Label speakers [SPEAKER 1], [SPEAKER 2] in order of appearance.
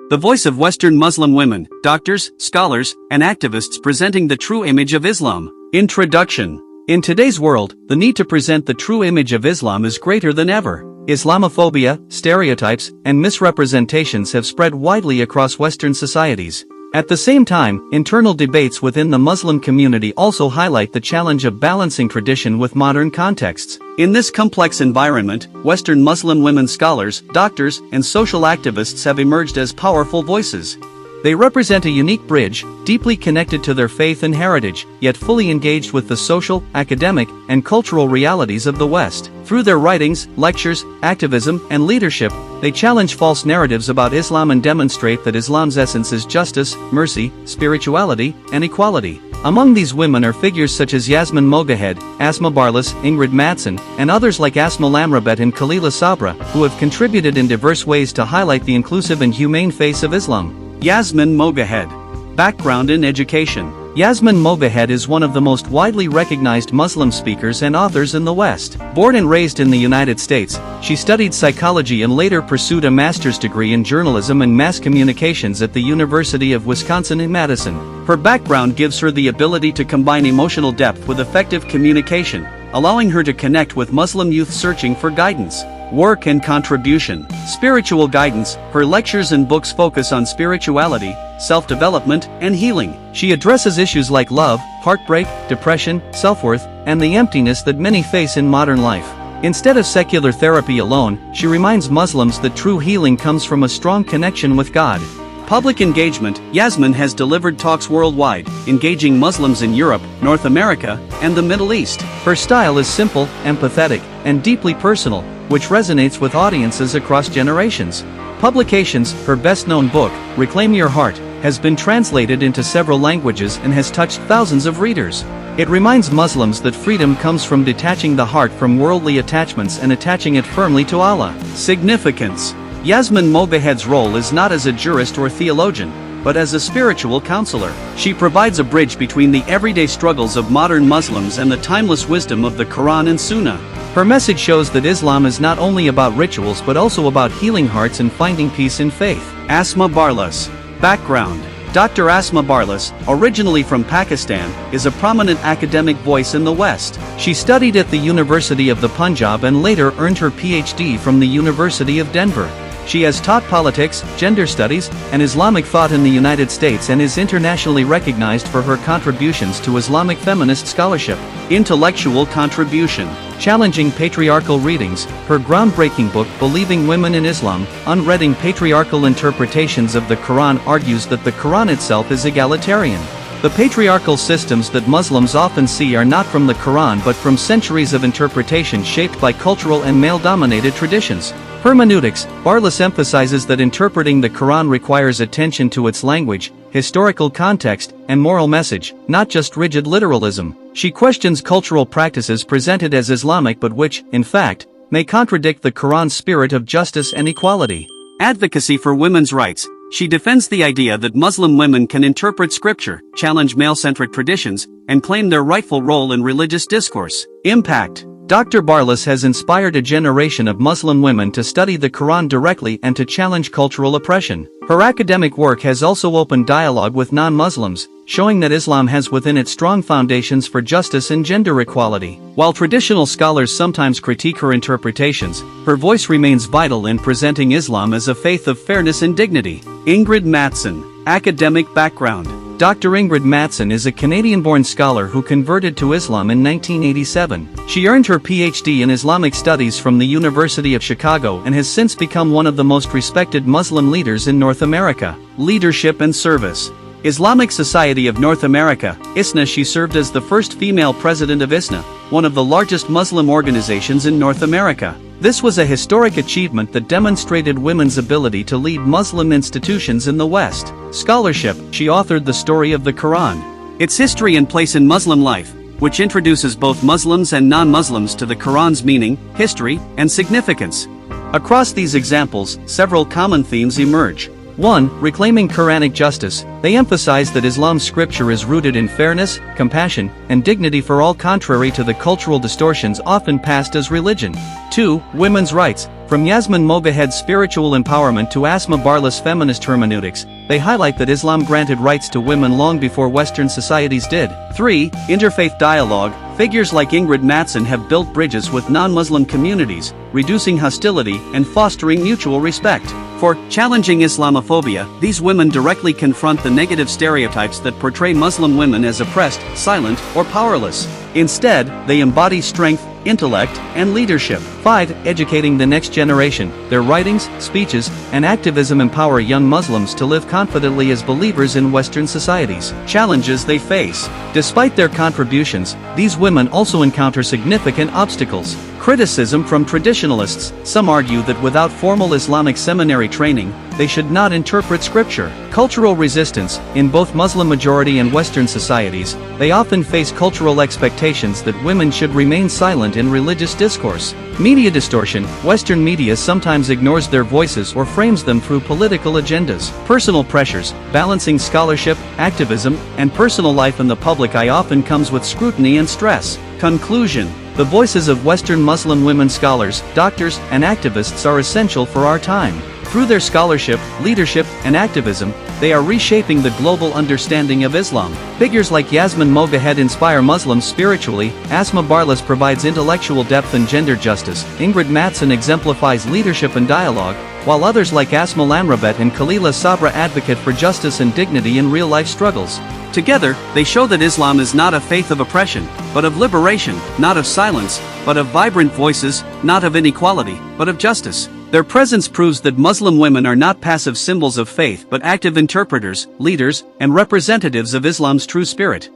[SPEAKER 1] the voice of Western Muslim women, doctors, scholars, and activists presenting the true image of Islam. Introduction. In today's world, the need to present the true image of Islam is greater than ever. Islamophobia, stereotypes, and misrepresentations have spread widely across Western societies. At the same time, internal debates within the Muslim community also highlight the challenge of balancing tradition with modern contexts. In this complex environment, Western Muslim women scholars, doctors, and social activists have emerged as powerful voices. They represent a unique bridge, deeply connected to their faith and heritage, yet fully engaged with the social, academic, and cultural realities of the West. Through their writings, lectures, activism, and leadership, they challenge false narratives about Islam and demonstrate that Islam's essence is justice, mercy, spirituality, and equality. Among these women are figures such as Yasmin Mogahed, Asma Barlas, Ingrid Mattson, and others like Asma Lamrabet and Khalila Sabra, who have contributed in diverse ways to highlight the inclusive and humane face of Islam. Yasmin Mogahed. Background in education. Yasmin Mogahed is one of the most widely recognized Muslim speakers and authors in the West. Born and raised in the United States, she studied psychology and later pursued a master's degree in journalism and mass communications at the University of Wisconsin in Madison. Her background gives her the ability to combine emotional depth with effective communication, allowing her to connect with Muslim youth searching for guidance. Work and contribution. Spiritual guidance. Her lectures and books focus on spirituality, self-development, and healing. She addresses issues like love, heartbreak, depression, self-worth, and the emptiness that many face in modern life. Instead of secular therapy alone, she reminds Muslims that true healing comes from a strong connection with God. Public engagement. Yasmin has delivered talks worldwide, engaging Muslims in Europe, North America, and the Middle East. Her style is simple, empathetic, and deeply personal, which resonates with audiences across generations. Publications. Her best-known book, Reclaim Your Heart, has been translated into several languages and has touched thousands of readers. It reminds Muslims that freedom comes from detaching the heart from worldly attachments and attaching it firmly to Allah. Significance. Yasmin Mogahed's role is not as a jurist or theologian, but as a spiritual counselor. She provides a bridge between the everyday struggles of modern Muslims and the timeless wisdom of the Quran and Sunnah. Her message shows that Islam is not only about rituals but also about healing hearts and finding peace in faith. Asma Barlas. Background. Dr. Asma Barlas, originally from Pakistan, is a prominent academic voice in the West. She studied at the University of the Punjab and later earned her PhD from the University of Denver. She has taught politics, gender studies, and Islamic thought in the United States and is internationally recognized for her contributions to Islamic feminist scholarship. Intellectual contribution. Challenging patriarchal readings. Her groundbreaking book, Believing Women in Islam, Unreading Patriarchal Interpretations of the Quran, argues that the Quran itself is egalitarian. The patriarchal systems that Muslims often see are not from the Quran but from centuries of interpretation shaped by cultural and male-dominated traditions. Hermeneutics. Barlas emphasizes that interpreting the Quran requires attention to its language, historical context, and moral message, not just rigid literalism. She questions cultural practices presented as Islamic but which, in fact, may contradict the Quran's spirit of justice and equality. Advocacy for women's rights. She defends the idea that Muslim women can interpret scripture, challenge male-centric traditions, and claim their rightful role in religious discourse. Impact. Dr. Barlas has inspired a generation of Muslim women to study the Quran directly and to challenge cultural oppression. Her academic work has also opened dialogue with non-Muslims, showing that Islam has within it strong foundations for justice and gender equality. While traditional scholars sometimes critique her interpretations, her voice remains vital in presenting Islam as a faith of fairness and dignity. Ingrid Mattson. Academic background. Dr. Ingrid Mattson is a Canadian-born scholar who converted to Islam in 1987. She earned her PhD in Islamic Studies from the University of Chicago and has since become one of the most respected Muslim leaders in North America. Leadership and service. Islamic Society of North America, ISNA. She served as the first female president of ISNA, one of the largest Muslim organizations in North America. This was a historic achievement that demonstrated women's ability to lead Muslim institutions in the West. Scholarship. She authored The Story of the Quran, Its History and Place in Muslim Life, which introduces both Muslims and non-Muslims to the Quran's meaning, history, and significance. Across these examples, several common themes emerge. 1. Reclaiming Quranic justice. They emphasize that Islam's scripture is rooted in fairness, compassion, and dignity for all, contrary to the cultural distortions often passed as religion. 2. Women's rights. From Yasmin Mogahed's spiritual empowerment to Asma Barlas' feminist hermeneutics, they highlight that Islam granted rights to women long before Western societies did. 3. Interfaith dialogue. Figures like Ingrid Mattson have built bridges with non-Muslim communities, reducing hostility and fostering mutual respect. For challenging Islamophobia, these women directly confront the negative stereotypes that portray Muslim women as oppressed, silent, or powerless. Instead, they embody strength, intellect, and leadership. 5. Educating the next generation. Their writings, speeches, and activism empower young Muslims to live confidently as believers in Western societies. Challenges they face. Despite their contributions, these women also encounter significant obstacles. Criticism from traditionalists. Some argue that without formal Islamic seminary training, they should not interpret scripture. Cultural resistance. In both Muslim-majority and Western societies, they often face cultural expectations that women should remain silent in religious discourse. Media distortion. Western media sometimes ignores their voices or frames them through political agendas. Personal pressures. Balancing scholarship, activism, and personal life in the public eye often comes with scrutiny and stress. Conclusion. The voices of Western Muslim women scholars, doctors, and activists are essential for our time. Through their scholarship, leadership, and activism, they are reshaping the global understanding of Islam. Figures like Yasmin Mogahed inspire Muslims spiritually, Asma Barlas provides intellectual depth and gender justice, Ingrid Mattson exemplifies leadership and dialogue, while others like Asma Lamrabet and Khalila Sabra advocate for justice and dignity in real-life struggles. Together, they show that Islam is not a faith of oppression, but of liberation, not of silence, but of vibrant voices, not of inequality, but of justice. Their presence proves that Muslim women are not passive symbols of faith but active interpreters, leaders, and representatives of Islam's true spirit.